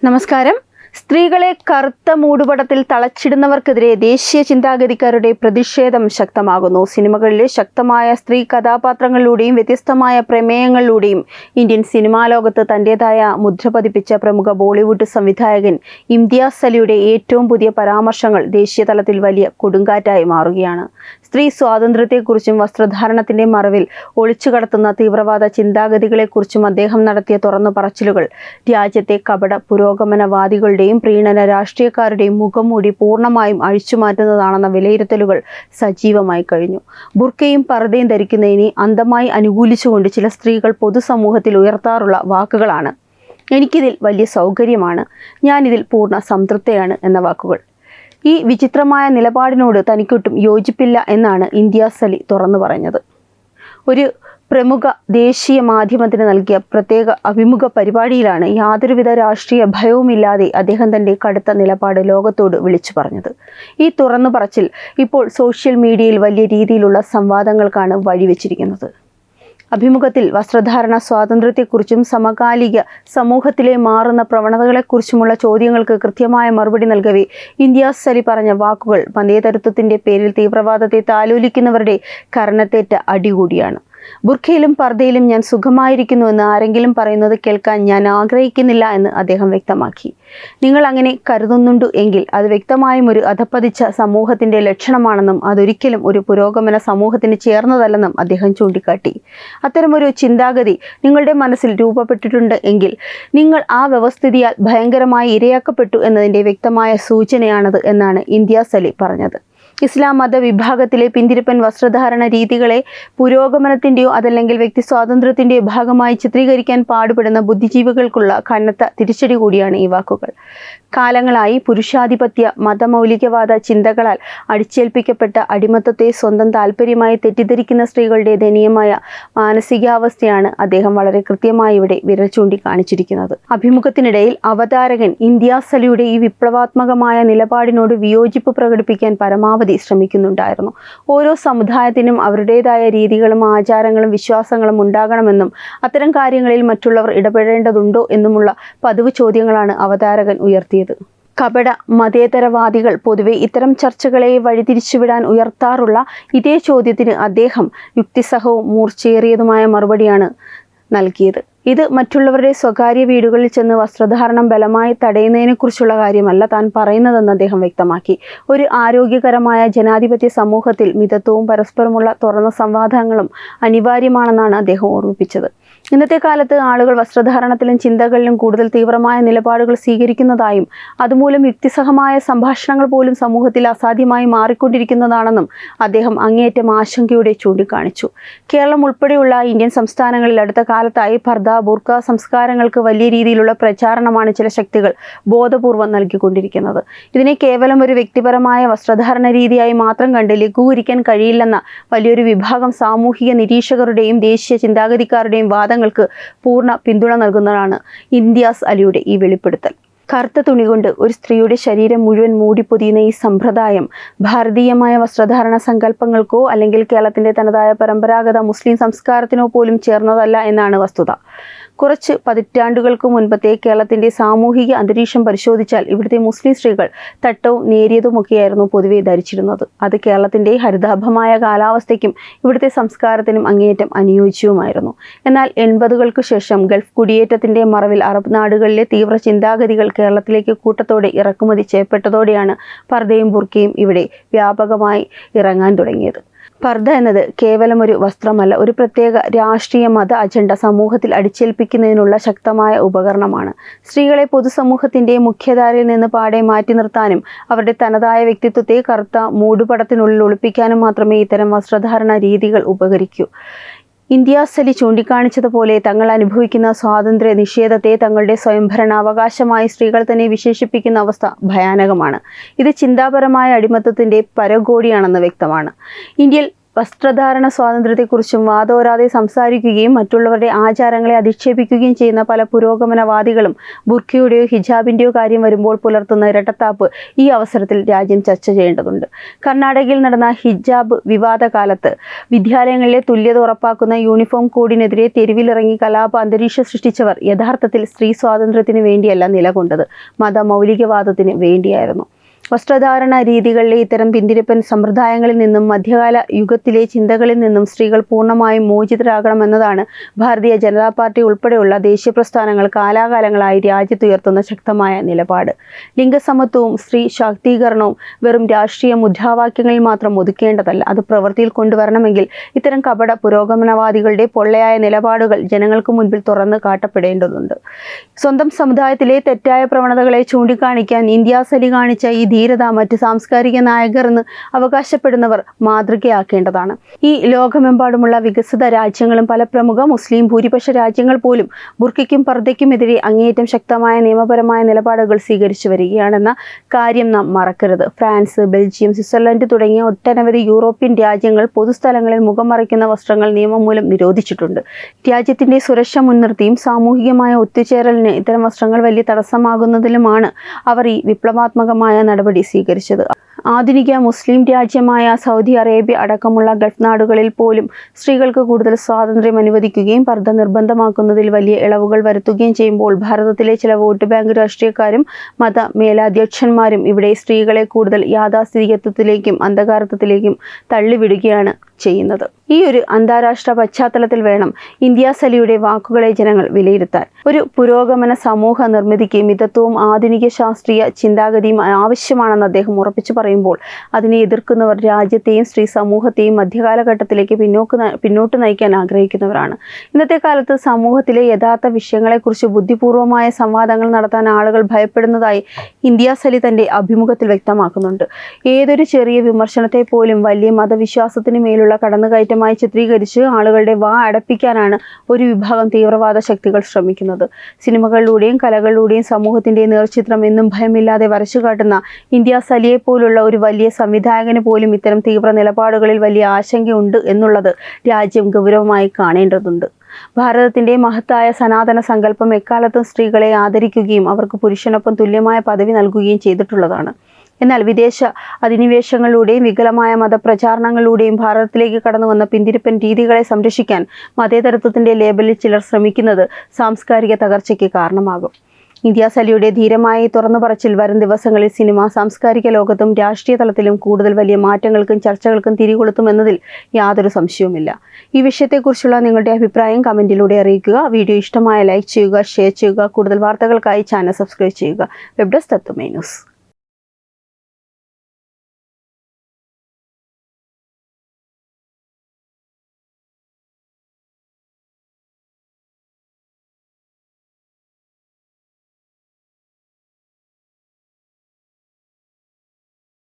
നമസ്കാരം. സ്ത്രീകളെ കറുത്ത മൂടുപടത്തിൽ തളച്ചിടുന്നവർക്കെതിരെ ദേശീയ ചിന്താഗതിക്കാരുടെ പ്രതിഷേധം ശക്തമാകുന്നു. സിനിമകളിലെ ശക്തമായ സ്ത്രീ കഥാപാത്രങ്ങളിലൂടെയും വ്യത്യസ്തമായ പ്രമേയങ്ങളിലൂടെയും ഇന്ത്യൻ സിനിമാ ലോകത്ത് തൻ്റെതായ മുദ്ര പതിപ്പിച്ച പ്രമുഖ ബോളിവുഡ് സംവിധായകൻ ഇംതിയാസ് അലിയുടെ ഏറ്റവും പുതിയ പരാമർശങ്ങൾ ദേശീയ തലത്തിൽ വലിയ കൊടുങ്കാറ്റായി മാറുകയാണ്. സ്ത്രീ സ്വാതന്ത്ര്യത്തെക്കുറിച്ചും വസ്ത്രധാരണത്തിന്റെ മറവിൽ ഒളിച്ചുകടത്തുന്ന തീവ്രവാദ ചിന്താഗതികളെക്കുറിച്ചും അദ്ദേഹം നടത്തിയ തുറന്നു പറച്ചിലുകൾ രാജ്യത്തെ കപട പുരോഗമനവാദികളുടെയും പ്രീണന രാഷ്ട്രീയക്കാരുടെയും മുഖംമൂടി പൂർണ്ണമായും അഴിച്ചുമാറ്റുന്നതാണെന്ന വിലയിരുത്തലുകൾ സജീവമായി കഴിഞ്ഞു. ബുർക്കയും പർദ്ദയും ധരിക്കുന്നതിനെ അന്ധമായി അനുകൂലിച്ചുകൊണ്ട് ചില സ്ത്രീകൾ പൊതുസമൂഹത്തിൽ ഉയർത്താറുള്ള വാക്കുകളാണ് "എനിക്കിതിൽ വലിയ സൗകര്യമാണ്", "ഞാനിതിൽ പൂർണ്ണ സംതൃപ്തയാണ്" എന്ന വാക്കുകൾ. ഈ വിചിത്രമായ നിലപാടിനോട് തനിക്കൊട്ടും യോജിപ്പില്ല എന്നാണ് ഇംതിയാസ് അലി തുറന്നു പറഞ്ഞത്. ഒരു പ്രമുഖ ദേശീയ മാധ്യമത്തിന് നൽകിയ പ്രത്യേക അഭിമുഖ പരിപാടിയിലാണ് യാതൊരുവിധ രാഷ്ട്രീയ ഭയവുമില്ലാതെ അദ്ദേഹം തൻ്റെ കടുത്ത നിലപാട് ലോകത്തോട് വിളിച്ചു പറഞ്ഞത്. ഈ തുറന്നു പറച്ചിൽ ഇപ്പോൾ സോഷ്യൽ മീഡിയയിൽ വലിയ രീതിയിലുള്ള സംവാദങ്ങൾക്കാണ് വഴിവെച്ചിരിക്കുന്നത്. അഭിമുഖത്തിൽ വസ്ത്രധാരണ സ്വാതന്ത്ര്യത്തെക്കുറിച്ചും സമകാലിക സമൂഹത്തിലെ മാറുന്ന പ്രവണതകളെക്കുറിച്ചുമുള്ള ചോദ്യങ്ങൾക്ക് കൃത്യമായ മറുപടി നൽകവേ ഇംതിയാസ് അലി പറഞ്ഞ വാക്കുകൾ മതേതരത്വത്തിന്റെ പേരിൽ തീവ്രവാദത്തെ താലോലിക്കുന്നവരുടെ കർണത്തേറ്റ അടികൂടിയാണ്. ബുർഖയിലും പർദ്ദയിലും ഞാൻ സുഖമായിരിക്കുന്നു എന്ന് ആരെങ്കിലും പറയുന്നത് കേൾക്കാൻ ഞാൻ ആഗ്രഹിക്കുന്നില്ല എന്ന് അദ്ദേഹം വ്യക്തമാക്കി. നിങ്ങൾ അങ്ങനെ കരുതുന്നുണ്ടു എങ്കിൽ അത് വ്യക്തമായും ഒരു അധപ്പതിച്ച സമൂഹത്തിന്റെ ലക്ഷണമാണെന്നും അതൊരിക്കലും ഒരു പുരോഗമന സമൂഹത്തിന് ചേർന്നതല്ലെന്നും അദ്ദേഹം ചൂണ്ടിക്കാട്ടി. അത്തരമൊരു ചിന്താഗതി നിങ്ങളുടെ മനസ്സിൽ രൂപപ്പെട്ടിട്ടുണ്ട് എങ്കിൽ നിങ്ങൾ ആ വ്യവസ്ഥിതിയാൽ ഭയങ്കരമായി ഇരയാക്കപ്പെട്ടു എന്നതിൻ്റെ വ്യക്തമായ സൂചനയാണത് എന്നാണ് ഇംതിയാസ് അലി പറഞ്ഞത്. ഇസ്ലാം മതവിഭാഗത്തിലെ പിന്തിരിപ്പൻ വസ്ത്രധാരണ രീതികളെ പുരോഗമനത്തിൻ്റെയോ അതല്ലെങ്കിൽ വ്യക്തി സ്വാതന്ത്ര്യത്തിൻ്റെയോ ഭാഗമായി ചിത്രീകരിക്കാൻ പാടുപെടുന്ന ബുദ്ധിജീവികൾക്കുള്ള കനത്ത തിരിച്ചടി കൂടിയാണ് ഈ വാക്കുകൾ. കാലങ്ങളായി പുരുഷാധിപത്യ മതമൗലികവാദ ചിന്തകളാൽ അടിച്ചേൽപ്പിക്കപ്പെട്ട അടിമത്തത്തെ സ്വന്തം താല്പര്യമായി തെറ്റിദ്ധരിക്കുന്ന സ്ത്രീകളുടെ ദയനീയമായ മാനസികാവസ്ഥയാണ് അദ്ദേഹം വളരെ കൃത്യമായി ഇവിടെ വിരൽ ചൂണ്ടി കാണിച്ചിരിക്കുന്നത്. അഭിമുഖത്തിനിടയിൽ അവതാരകൻ ഇംതിയാസ് അലിയുടെ ഈ വിപ്ലവാത്മകമായ നിലപാടിനോട് വിയോജിപ്പ് പ്രകടിപ്പിക്കാൻ പരമാവധി ശ്രമിക്കുന്നുണ്ടായിരുന്നു. ഓരോ സമുദായത്തിനും അവരുടേതായ രീതികളും ആചാരങ്ങളും വിശ്വാസങ്ങളും ഉണ്ടാകണമെന്നും അത്തരം കാര്യങ്ങളിൽ മറ്റുള്ളവർ ഇടപെടേണ്ടതുണ്ടോ എന്നുമുള്ള പതിവ് ചോദ്യങ്ങളാണ് അവതാരകൻ ഉയർത്തിയത്. കപട മതേതരവാദികൾ പൊതുവെ ഇത്തരം ചർച്ചകളെ വഴിതിരിച്ചുവിടാൻ ഉയർത്താറുള്ള ഇതേ ചോദ്യത്തിന് അദ്ദേഹം യുക്തിസഹവും മൂർച്ചയേറിയതുമായ മറുപടിയാണ് നൽകിയത്. ഇത് മറ്റുള്ളവരുടെ സ്വകാര്യ വീടുകളിൽ ചെന്ന് വസ്ത്രധാരണം ബലമായി തടയുന്നതിനെക്കുറിച്ചുള്ള കാര്യമല്ല താൻ പറയുന്നതെന്ന് അദ്ദേഹം വ്യക്തമാക്കി. ഒരു ആരോഗ്യകരമായ ജനാധിപത്യ സമൂഹത്തിൽ മിതത്വവും പരസ്പരമുള്ള തുറന്ന സംവാദങ്ങളും അനിവാര്യമാണെന്നാണ് അദ്ദേഹം ഓർമ്മിപ്പിച്ചത്. ഇന്നത്തെ കാലത്ത് ആളുകൾ വസ്ത്രധാരണത്തിലും ചിന്തകളിലും കൂടുതൽ തീവ്രമായ നിലപാടുകൾ സ്വീകരിക്കുന്നതായും അതുമൂലം യുക്തിസഹമായ സംഭാഷണങ്ങൾ പോലും സമൂഹത്തിൽ അസാധ്യമായി മാറിക്കൊണ്ടിരിക്കുന്നതാണെന്നും അദ്ദേഹം അങ്ങേയറ്റം ആശങ്കയോടെ ചൂണ്ടിക്കാണിച്ചു. കേരളം ഉൾപ്പെടെയുള്ള ഇന്ത്യൻ സംസ്ഥാനങ്ങളിൽ അടുത്ത കാലത്തായി പർദ്ദ ബുർക്ക സംസ്കാരങ്ങൾക്ക് വലിയ രീതിയിലുള്ള പ്രചാരണമാണ് ചില ശക്തികൾ ബോധപൂർവം നൽകിക്കൊണ്ടിരിക്കുന്നത്. ഇതിനെ കേവലം ഒരു വ്യക്തിപരമായ വസ്ത്രധാരണ രീതിയായി മാത്രം കണ്ട് ലഘൂകരിക്കാൻ കഴിയില്ലെന്ന വലിയൊരു വിഭാഗം സാമൂഹിക നിരീക്ഷകരുടെയും ദേശീയ ചിന്താഗതിക്കാരുടെയും വാദങ്ങൾക്ക് പൂർണ്ണ പിന്തുണ നൽകുന്നതാണ് ഇംതിയാസ് അലിയുടെ ഈ വെളിപ്പെടുത്തൽ. കറുത്ത തുണി കൊണ്ട് ഒരു സ്ത്രീയുടെ ശരീരം മുഴുവൻ മൂടിപ്പൊതിയുന്ന ഈ സമ്പ്രദായം ഭാരതീയമായ വസ്ത്രധാരണ സങ്കല്പങ്ങൾക്കോ അല്ലെങ്കിൽ കേരളത്തിൻ്റെ തനതായ പരമ്പരാഗത മുസ്ലിം സംസ്കാരത്തിനോ പോലും ചേർന്നതല്ല എന്നാണ് വസ്തുത. കുറച്ച് പതിറ്റാണ്ടുകൾക്ക് മുൻപത്തെ കേരളത്തിൻ്റെ സാമൂഹിക അന്തരീക്ഷം പരിശോധിച്ചാൽ ഇവിടുത്തെ മുസ്ലിം സ്ത്രീകൾ തട്ടവും നേരിയതുമൊക്കെയായിരുന്നു പൊതുവെ ധരിച്ചിരുന്നത്. അത് കേരളത്തിൻ്റെ ഹരിതാഭമായ കാലാവസ്ഥയ്ക്കും ഇവിടുത്തെ സംസ്കാരത്തിനും അങ്ങേയറ്റം അനുയോജ്യവുമായിരുന്നു. എന്നാൽ 80കൾക്ക് ശേഷം ഗൾഫ് കുടിയേറ്റത്തിൻ്റെ മറവിൽ അറബ് നാടുകളിലെ തീവ്ര ചിന്താഗതികൾ കേരളത്തിലേക്ക് കൂട്ടത്തോടെ ഇറക്കുമതി ചെയ്യപ്പെട്ടതോടെയാണ് പർദ്ദയും ബുർക്കയും ഇവിടെ വ്യാപകമായി ഇറങ്ങാൻ തുടങ്ങിയത്. പർദ്ദ എന്നത് കേവലം ഒരു വസ്ത്രമല്ല, ഒരു പ്രത്യേക രാഷ്ട്രീയ മത അജണ്ട സമൂഹത്തിൽ അടിച്ചേൽപ്പിക്കുന്നതിനുള്ള ശക്തമായ ഉപകരണമാണ്. സ്ത്രീകളെ പൊതുസമൂഹത്തിൻ്റെ മുഖ്യധാരയിൽ നിന്ന് പാടെ മാറ്റി നിർത്താനും അവരുടെ തനതായ വ്യക്തിത്വത്തെ കറുത്ത മൂടുപടത്തിനുള്ളിൽ ഒളിപ്പിക്കാനും മാത്രമേ ഇത്തരം വസ്ത്രധാരണ രീതികൾ ഉപകരിക്കൂ. ഇംതിയാസ് അലി ചൂണ്ടിക്കാണിച്ചതുപോലെ തങ്ങൾ അനുഭവിക്കുന്ന സ്വാതന്ത്ര്യ നിഷേധത്തെ തങ്ങളുടെ സ്വയംഭരണാവകാശമായി സ്ത്രീകൾ തന്നെ വിശേഷിപ്പിക്കുന്ന അവസ്ഥ ഭയാനകമാണ്. ഇത് ചിന്താപരമായ അടിമത്തത്തിൻ്റെ പരകോടിയാണെന്ന് വ്യക്തമാണ്. ഇന്ത്യയിൽ വസ്ത്രധാരണ സ്വാതന്ത്ര്യത്തെക്കുറിച്ചും വാദോരാതെ സംസാരിക്കുകയും മറ്റുള്ളവരുടെ ആചാരങ്ങളെ അധിക്ഷേപിക്കുകയും ചെയ്യുന്ന പല പുരോഗമനവാദികളും ബുർഖയുടെയോ ഹിജാബിൻ്റെയോ കാര്യം വരുമ്പോൾ പുലർത്തുന്ന ഇരട്ടത്താപ്പ് ഈ അവസരത്തിൽ രാജ്യം ചർച്ച ചെയ്യേണ്ടതുണ്ട്. കർണാടകയിൽ നടന്ന ഹിജാബ് വിവാദ കാലത്ത് വിദ്യാലയങ്ങളിലെ തുല്യത ഉറപ്പാക്കുന്ന യൂണിഫോം കോഡിനെതിരെ തെരുവിലിറങ്ങി കലാപ അന്തരീക്ഷം സൃഷ്ടിച്ചവർ യഥാർത്ഥത്തിൽ സ്ത്രീ സ്വാതന്ത്ര്യത്തിന് വേണ്ടിയല്ല നിലകൊണ്ടത്, മതമൗലികവാദത്തിന് വേണ്ടിയായിരുന്നു. വസ്ത്രധാരണ രീതികളിലെ ഇത്തരം പിന്തിരിപ്പൻ സമ്പ്രദായങ്ങളിൽ നിന്നും മധ്യകാല യുഗത്തിലെ ചിന്തകളിൽ നിന്നും സ്ത്രീകൾ പൂർണ്ണമായും മോചിതരാകണമെന്നതാണ് ഭാരതീയ ജനതാ പാർട്ടി ഉൾപ്പെടെയുള്ള ദേശീയ പ്രസ്ഥാനങ്ങൾ കാലാകാലങ്ങളായി രാജ്യത്തുയർത്തുന്ന ശക്തമായ നിലപാട്. ലിംഗസമത്വവും സ്ത്രീ ശാക്തീകരണവും വെറും രാഷ്ട്രീയ മുദ്രാവാക്യങ്ങളിൽ മാത്രം ഒതുക്കേണ്ടതല്ല, അത് പ്രവൃത്തിയിൽ കൊണ്ടുവരണമെങ്കിൽ ഇത്തരം കപട പുരോഗമനവാദികളുടെ പൊള്ളയായ നിലപാടുകൾ ജനങ്ങൾക്ക് മുൻപിൽ തുറന്ന് കാട്ടപ്പെടേണ്ടതുണ്ട്. സ്വന്തം സമുദായത്തിലെ തെറ്റായ പ്രവണതകളെ ചൂണ്ടിക്കാണിക്കാൻ ഇന്ത്യാസലി കാണിച്ച ഈ ധീരത മറ്റ് സാംസ്കാരിക നായകർ എന്ന് അവകാശപ്പെടുന്നവർ മാതൃകയാക്കേണ്ടതാണ്. ഈ ലോകമെമ്പാടുമുള്ള വികസിത രാജ്യങ്ങളും പല പ്രമുഖ മുസ്ലിം ഭൂരിപക്ഷ രാജ്യങ്ങൾ പോലും ബുർക്കയ്ക്കും പർദ്ദയ്ക്കുമെതിരെ അങ്ങേയറ്റം ശക്തമായ നിയമപരമായ നിലപാടുകൾ സ്വീകരിച്ചു വരികയാണെന്ന കാര്യം നാം മറക്കരുത്. ഫ്രാൻസ്, ബെൽജിയം, സ്വിറ്റ്സർലൻഡ് തുടങ്ങിയ ഒട്ടനവധി യൂറോപ്യൻ രാജ്യങ്ങൾ പൊതുസ്ഥലങ്ങളിൽ മുഖം മറയ്ക്കുന്ന വസ്ത്രങ്ങൾ നിയമം മൂലം നിരോധിച്ചിട്ടുണ്ട്. രാജ്യത്തിന്റെ സുരക്ഷ മുൻനിർത്തിയും സാമൂഹികമായ ഒത്തുചേരലിന് ഇത്തരം വസ്ത്രങ്ങൾ വലിയ തടസ്സമാകുന്നതിലുമാണ് അവർ ഈ വിപ്ലവാത്മകമായ നടപടി സ്വീകരിച്ചത്. ആധുനിക മുസ്ലിം രാജ്യമായ സൗദി അറേബ്യ അടക്കമുള്ള ഗൾഫ് നാടുകളിൽ പോലും സ്ത്രീകൾക്ക് കൂടുതൽ സ്വാതന്ത്ര്യം അനുവദിക്കുകയും പർദ്ദ നിർബന്ധമാക്കുന്നതിൽ വലിയ ഇളവുകൾ വരുത്തുകയും ചെയ്യുമ്പോൾ ഭാരതത്തിലെ ചില വോട്ട് ബാങ്ക് രാഷ്ട്രീയക്കാരും മത മേലധ്യക്ഷന്മാരും ഇവിടെ സ്ത്രീകളെ കൂടുതൽ യാഥാസ്ഥിതികത്വത്തിലേക്കും അന്ധകാരത്വത്തിലേക്കും തള്ളിവിടുകയാണ് ചെയ്യുന്നത്. ഈ ഒരു അന്താരാഷ്ട്ര പശ്ചാത്തലത്തിൽ വേണം ഇന്ത്യാസലിയുടെ വാക്കുകളെ ജനങ്ങൾ വിലയിരുത്താൻ. ഒരു പുരോഗമന സമൂഹ നിർമ്മിതിക്ക് മിതത്വവും ആധുനിക ശാസ്ത്രീയ ചിന്താഗതിയും ആവശ്യമാണെന്ന് അദ്ദേഹം ഉറപ്പിച്ചു പറയുമ്പോൾ അതിനെ എതിർക്കുന്നവർ രാജ്യത്തെയും സ്ത്രീ സമൂഹത്തെയും മധ്യകാലഘട്ടത്തിലേക്ക് പിന്നോട്ട് നയിക്കാൻ ആഗ്രഹിക്കുന്നവരാണ്. ഇന്നത്തെ കാലത്ത് സമൂഹത്തിലെ യഥാർത്ഥ വിഷയങ്ങളെക്കുറിച്ച് ബുദ്ധിപൂർവമായ സംവാദങ്ങൾ നടത്താൻ ആളുകൾ ഭയപ്പെടുന്നതായി ഇന്ത്യാസലി തന്റെ അഭിമുഖത്തിൽ വ്യക്തമാക്കുന്നുണ്ട്. ഏതൊരു ചെറിയ വിമർശനത്തെ പോലും വലിയ മതവിശ്വാസത്തിന് മേലുള്ള കടന്നുകയറ്റമായി ചിത്രീകരിച്ച് ആളുകളുടെ വാ അടപ്പിക്കാനാണ് ഒരു വിഭാഗം തീവ്രവാദ ശക്തികൾ ശ്രമിക്കുന്നത്. സിനിമകളിലൂടെയും കലകളിലൂടെയും സമൂഹത്തിന്റെ നേർചിത്രം എന്നും ഭയമില്ലാതെ വരച്ചുകാട്ടുന്ന ഇന്ത്യാസലിയെ പോലുള്ള ഒരു വലിയ സംവിധായകന് പോലും ഇത്തരം തീവ്ര നിലപാടുകളിൽ വലിയ ആശങ്കയുണ്ട് എന്നുള്ളത് രാജ്യം ഗൗരവമായി കാണേണ്ടതുണ്ട്. ഭാരതത്തിന്റെ മഹത്തായ സനാതന സങ്കല്പം എക്കാലത്തും സ്ത്രീകളെ ആദരിക്കുകയും അവർക്ക് പുരുഷനൊപ്പം തുല്യമായ പദവി നൽകുകയും ചെയ്തിട്ടുള്ളതാണ്. എന്നാൽ വിദേശ അധിനിവേശങ്ങളിലൂടെയും വികലമായ മതപ്രചാരണങ്ങളിലൂടെയും ഭാരതത്തിലേക്ക് കടന്നു വന്ന പിന്തിരിപ്പൻ രീതികളെ സംരക്ഷിക്കാൻ മതേതരത്വത്തിന്റെ ലേബലിൽ ചിലർ ശ്രമിക്കുന്നത് സാംസ്കാരിക തകർച്ചയ്ക്ക് കാരണമാകും. ഇന്ത്യാസലിയുടെ ധീരമായ തുറന്നു പറച്ചിൽ വരും ദിവസങ്ങളിൽ സിനിമ, സാംസ്കാരിക ലോകത്തും രാഷ്ട്രീയ തലത്തിലും കൂടുതൽ വലിയ മാറ്റങ്ങൾക്കും ചർച്ചകൾക്കും തിരികൊളുത്തുമെന്നതിൽ യാതൊരു സംശയവുമില്ല. ഈ വിഷയത്തെക്കുറിച്ചുള്ള നിങ്ങളുടെ അഭിപ്രായം കമന്റിലൂടെ അറിയിക്കുക. വീഡിയോ ഇഷ്ടമായ ലൈക്ക് ചെയ്യുക, ഷെയർ ചെയ്യുക. കൂടുതൽ വാർത്തകൾക്കായി ചാനൽ സബ്സ്ക്രൈബ് ചെയ്യുക. വെബ് ഡെസ്ക് തത്വമൈ ന്യൂസ്.